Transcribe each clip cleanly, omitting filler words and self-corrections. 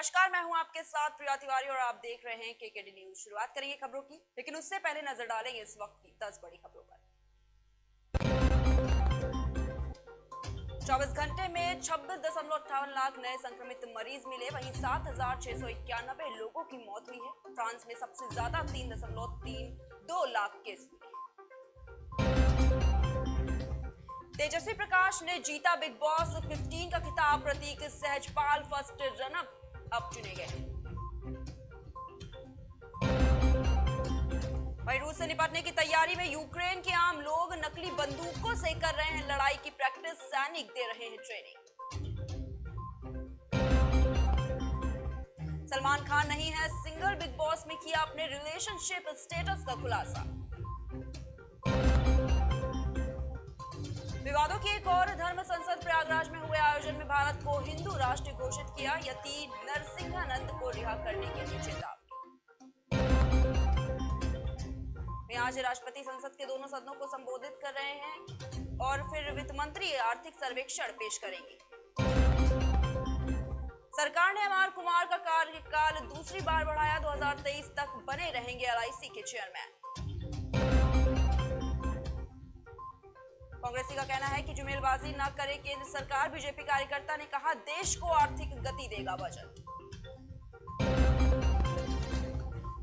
नमस्कार, मैं हूं आपके साथ प्रिया तिवारी और आप देख रहे हैं केकेडी न्यूज। शुरुआत करेंगे खबरों की, लेकिन उससे पहले नजर डालेंगे इस वक्त की 10 बड़ी खबरों पर। 24 घंटे में 26.58 लाख नए संक्रमित मरीज मिले, वहीं 7,691 लोगों की मौत हुई है। फ्रांस में सबसे ज्यादा 3.32 लाख केस मिले। तेजस्वी प्रकाश ने जीता बिग बॉस 15 का खिताब, प्रतीक सहजपाल फर्स्ट रनअप अब चुने गए। वहीं रूस से निपटने की तैयारी में यूक्रेन के आम लोग नकली बंदूकों से कर रहे हैं लड़ाई की प्रैक्टिस, सैनिक दे रहे हैं ट्रेनिंग। सलमान खान नहीं है सिंगल, बिग बॉस में किया अपने रिलेशनशिप स्टेटस का खुलासा। विवादों की एक और धर्म संसद प्रयागराज में हुए आयोजन में भारत को हिंदू राष्ट्र घोषित किया, यति नरसिंहानंद को रिहा करने के लिए चेतावनी। वे आज राष्ट्रपति संसद के दोनों सदनों को संबोधित कर रहे हैं और फिर वित्त मंत्री आर्थिक सर्वेक्षण पेश करेंगे। सरकार ने एमआर कुमार का कार्यकाल दूसरी बार बढ़ाया, 2023 तक बने रहेंगे एलआईसी के चेयरमैन। कांग्रेसी का कहना है कि जुमेलबाजी न करे केंद्र सरकार। बीजेपी कार्यकर्ता ने कहा देश को आर्थिक गति देगा बजट।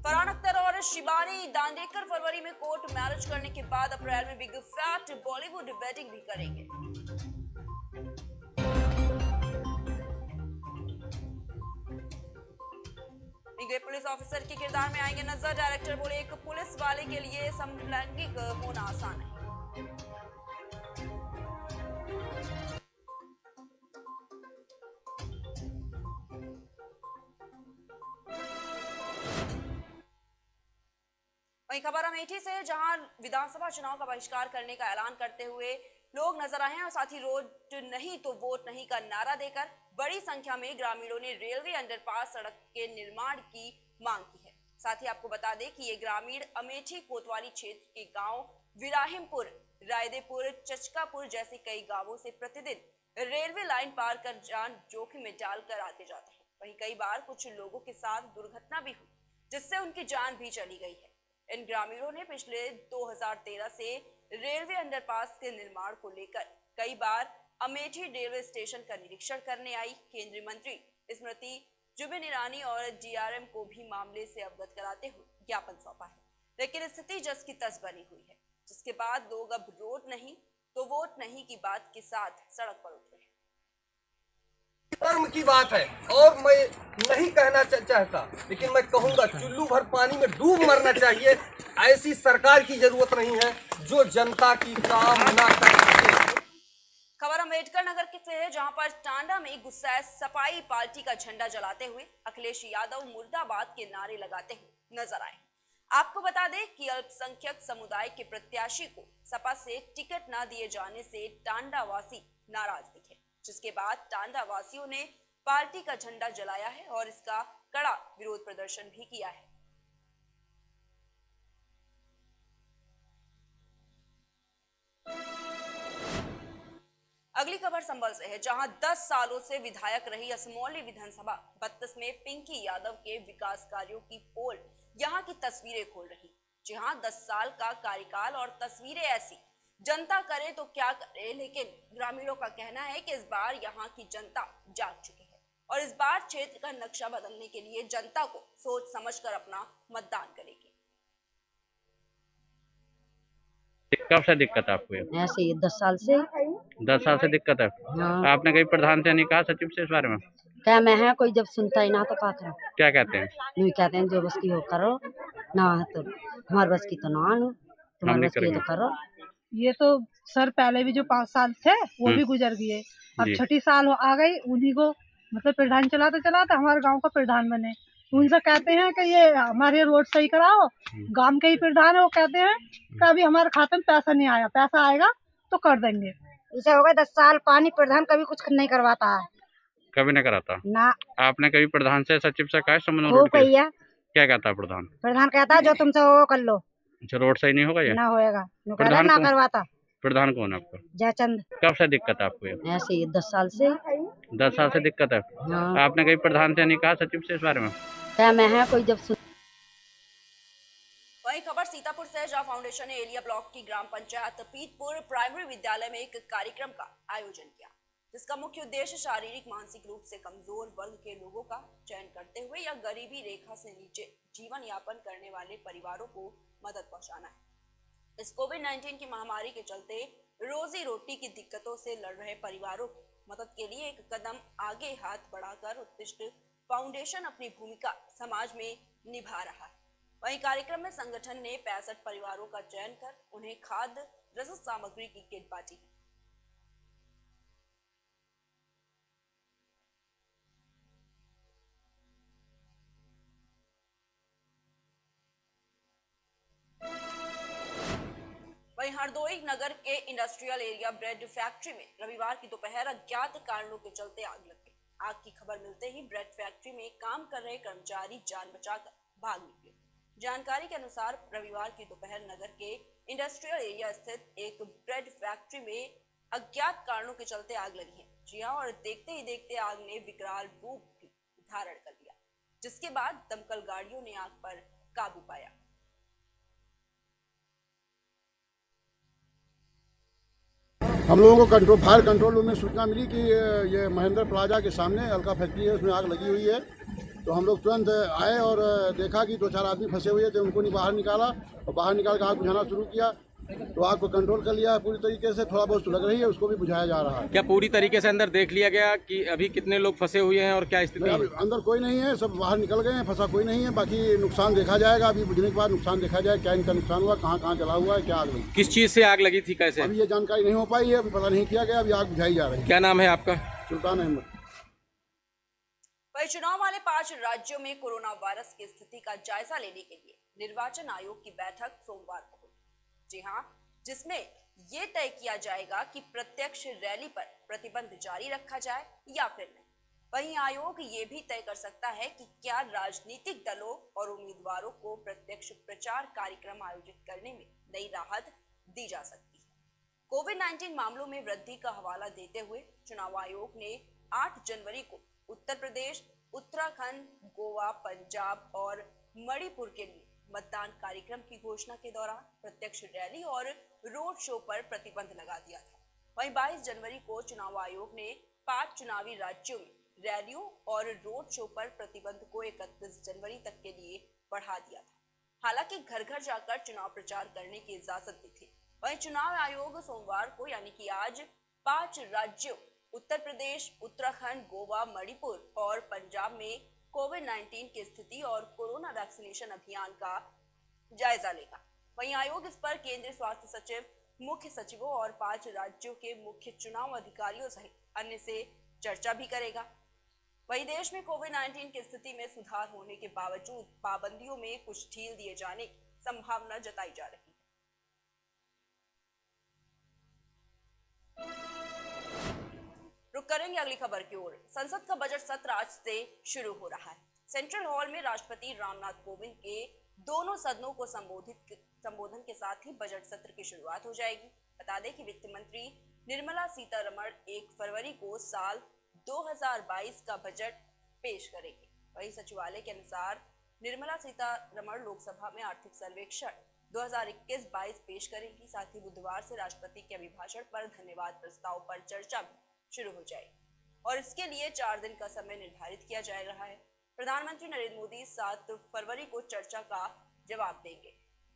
फरहान अख्तर और शिबानी दांडेकर फरवरी में कोर्ट मैरिज करने के बाद अप्रैल में बिग फैट बॉलीवुड वेडिंग भी करेंगे। गए पुलिस ऑफिसर के किरदार में आएंगे नजर। डायरेक्टर बोले एक पुलिस वाले के लिए समलैंगिक होना आसान है। वहीं खबर अमेठी से, जहां विधानसभा चुनाव का बहिष्कार करने का ऐलान करते हुए लोग नजर आए हैं और साथ ही रोड नहीं तो वोट नहीं का नारा देकर बड़ी संख्या में ग्रामीणों ने रेलवे अंडरपास सड़क के निर्माण की मांग की है। साथ ही आपको बता दें कि ये ग्रामीण अमेठी कोतवाली क्षेत्र के गांव विराहिमपुर, रायदेपुर, चचकापुर जैसे कई गांवों से प्रतिदिन रेलवे लाइन पार कर जान जोखिम में डालकर आते जाते हैं। वहीं कई बार कुछ लोगों के साथ दुर्घटना भी हुई, जिससे उनकी जान भी चली गई है। इन ग्रामीणों ने पिछले 2013 से रेलवे अंडरपास के निर्माण को लेकर कई बार अमेठी रेलवे स्टेशन का निरीक्षण करने आई केंद्रीय मंत्री स्मृति जुबिन ईरानी और डीआरएम को भी मामले से अवगत कराते हुए ज्ञापन सौंपा है, लेकिन स्थिति जस की तस बनी हुई है, जिसके बाद लोग अब रोड नहीं तो वोट नहीं की बात के साथ सड़क पर उतरे हैं। कर्म की बात है और मैं नहीं कहना चाहता, लेकिन मैं कहूंगा चुल्लू भर पानी में डूब मरना चाहिए। ऐसी सरकार की जरूरत नहीं है जो जनता की काम ना करे। खबर अम्बेडकर नगर के से है, जहां पर टांडा में गुस्साए सपाई पार्टी का झंडा जलाते हुए अखिलेश यादव मुर्दाबाद के नारे लगाते हुए नजर आए। आपको बता दें कि अल्पसंख्यक समुदाय के प्रत्याशी को सपा से टिकट न दिए जाने से टांडा वासी नाराज दिखे, जिसके बाद टांडा वासियों ने पार्टी का झंडा जलाया है और इसका कड़ा विरोध प्रदर्शन भी किया है। अगली खबर संभल से है, जहां 10 सालों से विधायक रही असमौली विधानसभा 32 में पिंकी यादव के विकास कार्यों की पोल यहां की तस्वीरें खोल रही। जी हां, 10 साल का कार्यकाल और तस्वीरें ऐसी, जनता करे तो क्या करे, लेकिन ग्रामीणों का कहना है कि इस बार यहाँ की जनता जाग चुकी है और इस बार क्षेत्र का नक्शा बदलने के लिए जनता को सोच समझकर अपना मतदान करेगी। कब से दिक्कत आपको? ऐसे ही 10 साल से। 10 साल से दिक्कत है। हाँ। आपने कहीं प्रधान से नहीं कहा, सचिव से इस बारे में? क्या मैं है, कोई जब सुनता ही ना तो क्या करें। क्या कहते हैं? नहीं कहते हैं जो बस की हो करो, ना है तो हमारे बस की तो ना आनो, तुम्हारे बस की तो करो। ये तो सर पहले भी जो 5 साल थे वो भी गुजर गए, अब छठी साल आ गई, उन्हीं को मतलब प्रधान चलाते हमारे गांव का प्रधान बने। उनसे कहते हैं कि ये हमारे रोड सही कराओ, गांव के ही प्रधान है, वो कहते हैं कि अभी हमारे खाते में पैसा नहीं आया, पैसा आएगा तो कर देंगे। इसे हो गए 10 साल, पानी प्रधान कभी कुछ नहीं करवाता है, कभी नहीं कराता ना। आपने कभी प्रधान से सचिव से कहा संबंध? वो कहिए क्या कहता है प्रधान? प्रधान कहता है जो तुमसे वो कर लो। अच्छा, रोड सही नहीं होगा ये? ना होएगा, प्रधान ना करवाता। प्रधान कौन है आपका? जयचंद। कब से दिक्कत है आपको? ऐसे ही 10 साल से। 10 साल से दिक्कत है। हाँ आपने कभी प्रधान से नहीं कहा, सचिव से इस बारे में? क्या मैं है कोई जब वहीं खबर सीतापुर से, जहां फाउंडेशन ने एलिया ब्लॉक की ग्राम पंचायत पीतपुर प्राइमरी विद्यालय में एक कार्यक्रम का आयोजन किया, जिसका मुख्य उद्देश्य शारीरिक मानसिक रूप से कमजोर वर्ग के लोगों का चयन करते हुए या गरीबी रेखा से नीचे जीवन यापन करने वाले परिवारों को मदद पहुंचाना है। इस कोविड-19 की महामारी के चलते रोजी रोटी की दिक्कतों से लड़ रहे परिवारों को मदद के लिए एक कदम आगे हाथ बढ़ाकर उत्कृष्ट फाउंडेशन अपनी भूमिका समाज में निभा रहा है। वहीं कार्यक्रम में संगठन ने 65 परिवारों का चयन कर उन्हें खाद्य रसद सामग्री की किट बांटी। वहीं हरदोई नगर के इंडस्ट्रियल एरिया ब्रेड फैक्ट्री में रविवार की दोपहर अज्ञात कारणों के चलते आग लग गई। आग की खबर मिलते ही ब्रेड फैक्ट्री में काम कर रहे कर्मचारी जान बचाकर भाग निकले। जानकारी के अनुसार रविवार की दोपहर नगर के इंडस्ट्रियल एरिया स्थित एक ब्रेड फैक्ट्री में अज्ञात कारणों के चलते आग लगी है। जी हां, और देखते ही देखते आग ने विकराल रूप भी धारण कर लिया, जिसके बाद दमकल गाड़ियों ने आग पर काबू पाया। हम लोगों को फायर कंट्रोल रूम में सूचना मिली कि ये महेंद्र प्लाजा के सामने अलका फैक्ट्री है, उसमें आग लगी हुई है। तो हम लोग तुरंत आए और देखा कि 2-4 आदमी फंसे हुए थे, उनको बाहर निकाला और बाहर निकाल कर आग बुझाना शुरू किया। तो आग को कंट्रोल कर लिया पूरी तरीके से, थोड़ा बहुत सुलग रही है, उसको भी बुझाया जा रहा है। क्या पूरी तरीके से अंदर देख लिया गया कि अभी कितने लोग फंसे हुए हैं और क्या स्थिति है? अंदर कोई नहीं है, सब बाहर निकल गए हैं, फंसा कोई नहीं है। बाकी नुकसान देखा जाएगा, अभी बुझने के बाद नुकसान देखा जाए, क्या इनका नुकसान हुआ, कहाँ कहाँ जला हुआ है, क्या आग लगी, किस चीज से आग लगी थी, कैसे? अभी ये जानकारी नहीं हो पाई है, अभी पता नहीं किया गया, अभी आग बुझाई जा रही है। क्या नाम है आपका? सुल्तान अहमद। वहीं चुनाव वाले 5 राज्यों में कोरोना वायरस की स्थिति का जायजा लेने के लिए निर्वाचन आयोग की बैठक सोमवार को हुई। जी हां, जिसमें यह तय किया जाएगा कि प्रत्यक्ष रैली पर प्रतिबंध जारी रखा जाए या फिर नहीं। वहीं आयोग ये भी तय कर सकता है कि क्या राजनीतिक दलों और उम्मीदवारों को प्रत्यक्ष प्रचार कार्यक्रम आयोजित करने में नई राहत दी जा सकती है। कोविड-19 मामलों में वृद्धि का हवाला देते हुए चुनाव आयोग ने 8 जनवरी को उत्तर प्रदेश, उत्तराखंड, गोवा, पंजाब और मणिपुर के लिए मतदान कार्यक्रम की घोषणा के दौरान प्रत्यक्ष रैली और रोड शो पर प्रतिबंध लगा दिया था। वहीं 22 जनवरी को चुनाव आयोग ने 5 चुनावी राज्यों में रैलियों और रोड शो पर प्रतिबंध को 31 जनवरी तक के लिए बढ़ा दिया था। हालांकि घर घर जाकर चुनाव प्रचार करने की इजाजत दी थी। वहीं चुनाव आयोग सोमवार को यानी कि आज 5 राज्यों उत्तर प्रदेश, उत्तराखंड, गोवा, मणिपुर और पंजाब में कोविड-19 की स्थिति और कोरोना वैक्सीनेशन अभियान का जायजा लेगा। वहीं आयोग इस पर केंद्रीय स्वास्थ्य सचिव, मुख्य सचिवों और 5 राज्यों के मुख्य चुनाव अधिकारियों सहित अन्य से चर्चा भी करेगा। वहीं देश में कोविड-19 की स्थिति में सुधार होने के बावजूद पाबंदियों में कुछ ढील दिए जाने की संभावना जताई जा रही है। रुक करेंगे अगली खबर की ओर। संसद का बजट सत्र आज से शुरू हो रहा है। सेंट्रल हॉल में राष्ट्रपति रामनाथ कोविंद के दोनों सदनों को संबोधन के साथ ही बजट सत्र की शुरुआत हो जाएगी। बता दें कि वित्त मंत्री निर्मला सीतारमण 1 फरवरी को साल 2022 का बजट पेश करेंगे। वहीं सचिवालय के अनुसार निर्मला सीतारमण लोकसभा में आर्थिक सर्वेक्षण 2021-22 पेश करेंगी। साथ ही बुधवार से राष्ट्रपति के अभिभाषण पर धन्यवाद प्रस्ताव पर चर्चा शुरू हो जाएगी और इसके लिए 4 दिन का समय निर्धारित किया जा रहा है। प्रधानमंत्री नरेंद्र मोदी 7 फरवरी को चर्चा का जवाब देंगे।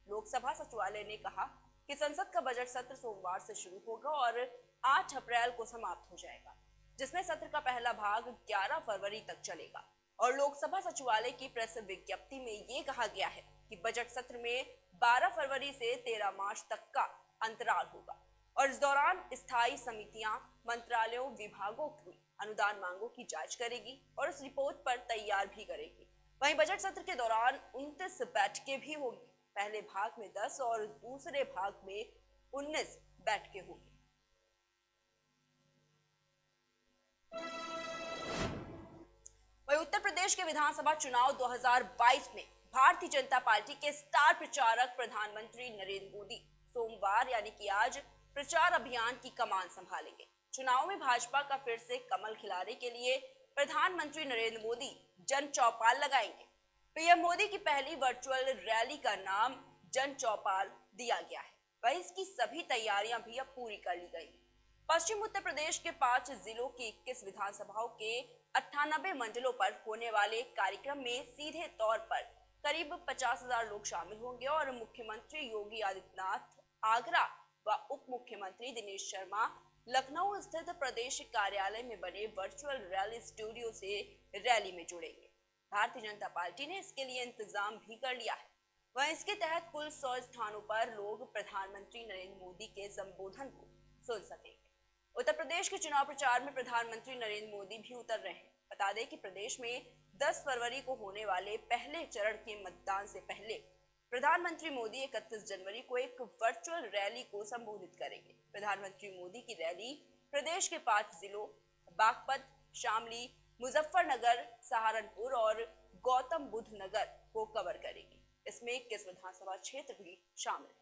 लोकसभा सचिवालय ने कहा कि संसद का बजट सत्र सोमवार से शुरू होगा और 8 अप्रैल को समाप्त हो जाएगा, जिसमें सत्र का पहला भाग 11 फरवरी तक चलेगा। और लोकसभा सचिवालय की प्रेस विज्ञप्ति में ये कहा गया है कि बजट सत्र में 12 फरवरी से 13 मार्च तक का अंतराल होगा और इस दौरान स्थायी समितियां मंत्रालयों, विभागों की अनुदान मांगों की जांच करेगी और इस रिपोर्ट पर तैयार भी करेगी। वहीं बजट सत्र के दौरान 29 बैठकें भी होंगी। पहले भाग में 10 और दूसरे भाग में 19 बैठकें होंगी। वहीं उत्तर प्रदेश के विधानसभा चुनाव 2022 में भारतीय जनता पार्टी के स्टार प्रचारक प्रधानमंत्री नरेंद्र मोदी सोमवार यानी कि आज प्रचार अभियान की कमान संभालेंगे। चुनाव में भाजपा का फिर से कमल खिलाने के लिए प्रधानमंत्री नरेंद्र मोदी जन चौपाल लगाएंगे। पीएम मोदी की पहली वर्चुअल रैली का नाम जन चौपाल दिया गया है। वहीं इसकी सभी तैयारियां भी अब पूरी कर ली गई। पश्चिम उत्तर प्रदेश के 5 जिलों की 21 विधानसभाओं के 98 मंडलों पर होने वाले कार्यक्रम में सीधे तौर पर करीब 50,000 लोग शामिल होंगे और मुख्यमंत्री योगी आदित्यनाथ आगरा व उप मुख्यमंत्री दिनेश शर्मा लखनऊ स्थित प्रदेश कार्यालय में बने वर्चुअल रैली स्टूडियो से रैली में जुड़ेंगे। भारतीय जनता पार्टी ने इसके लिए इंतजाम भी कर लिया है। वहीं इसके तहत कुल 100 स्थानों पर लोग प्रधानमंत्री नरेंद्र मोदी के संबोधन को सुन सकेंगे। उत्तर प्रदेश के चुनाव प्रचार में प्रधानमंत्री नरेंद्र मोदी भी उतर रहे हैं। बता दें कि प्रदेश में 10 फरवरी को होने वाले पहले चरण के मतदान से पहले प्रधानमंत्री मोदी 31 जनवरी को एक वर्चुअल रैली को संबोधित करेंगे। प्रधानमंत्री मोदी की रैली प्रदेश के 5 जिलों बागपत, शामली, मुजफ्फरनगर, सहारनपुर और गौतम बुद्ध नगर को कवर करेगी। इसमें 21 विधानसभा क्षेत्र भी शामिल है।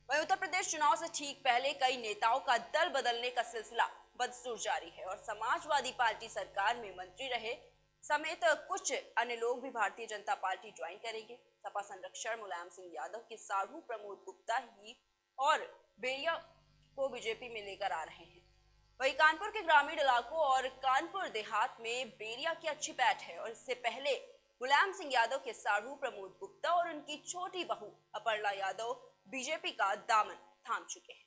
वहीं उत्तर प्रदेश चुनाव से ठीक पहले कई नेताओं का दल बदलने का सिलसिला बदस्तूर जारी है और समाजवादी पार्टी सरकार में मंत्री रहे समेत कुछ अन्य लोग भी भारतीय जनता पार्टी ज्वाइन करेंगे। सपा संरक्षण मुलायम सिंह यादव के साधु प्रमोद गुप्ता ही और बेरिया को बीजेपी में लेकर आ रहे हैं। वहीं कानपुर के ग्रामीण इलाकों और कानपुर देहात में बेरिया की अच्छी पैठ है और इससे पहले मुलायम सिंह यादव के साधु प्रमोद गुप्ता और उनकी छोटी बहू अपर्णा यादव बीजेपी का दामन थाम चुके हैं।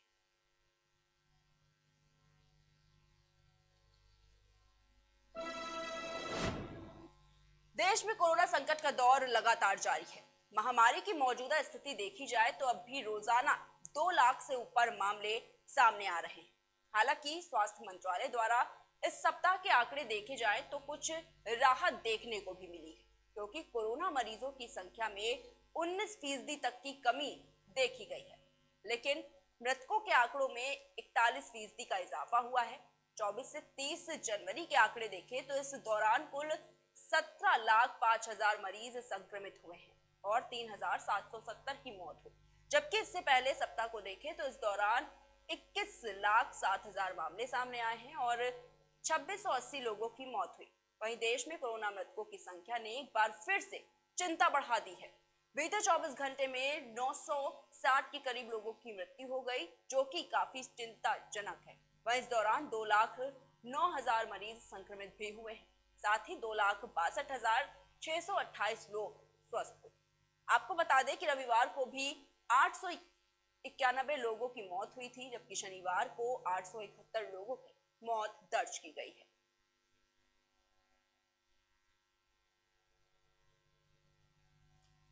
देश में कोरोना संकट का दौर लगातार जारी है। महामारी की मौजूदा स्थिति देखी जाए तो अब भी रोजाना 2 लाख से ऊपर मामले सामने आ रहे हैं। हालांकि स्वास्थ्य मंत्रालय द्वारा इस सप्ताह के आंकड़े देखे जाए तो कुछ राहत देखने को भी मिली है, क्योंकि कोरोना मरीजों की संख्या में 19% तक की कमी देखी गई है। लेकिन मृतकों के आंकड़ों में 41% का इजाफा हुआ है। 24 से 30 जनवरी के आंकड़े देखें तो इस दौरान कुल 17,05,000 मरीज संक्रमित हुए हैं और 3,770 की मौत हुई, जबकि इससे पहले सप्ताह को देखें तो इस दौरान 21,07,000 मामले सामने आए हैं और 2680 लोगों की मौत हुई। वहीं देश में कोरोना मृतकों की संख्या ने एक बार फिर से चिंता बढ़ा दी है। बीते 24 घंटे में 960 के करीब लोगों की मृत्यु हो गई, जो कि काफी चिंताजनक है। वहीं इस दौरान 2,09,000 मरीज संक्रमित भी हुए हैं। साथ ही 2,62,628 लोग स्वस्थ हुए। आपको बता दें कि रविवार को भी 891 लोगों की मौत हुई थी, जबकि शनिवार को 871 लोगों की मौत दर्ज की गई है।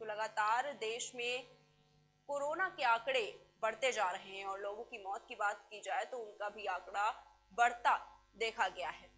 तो लगातार देश में कोरोना के आंकड़े बढ़ते जा रहे हैं और लोगों की मौत की बात की जाए तो उनका भी आंकड़ा बढ़ता देखा गया है।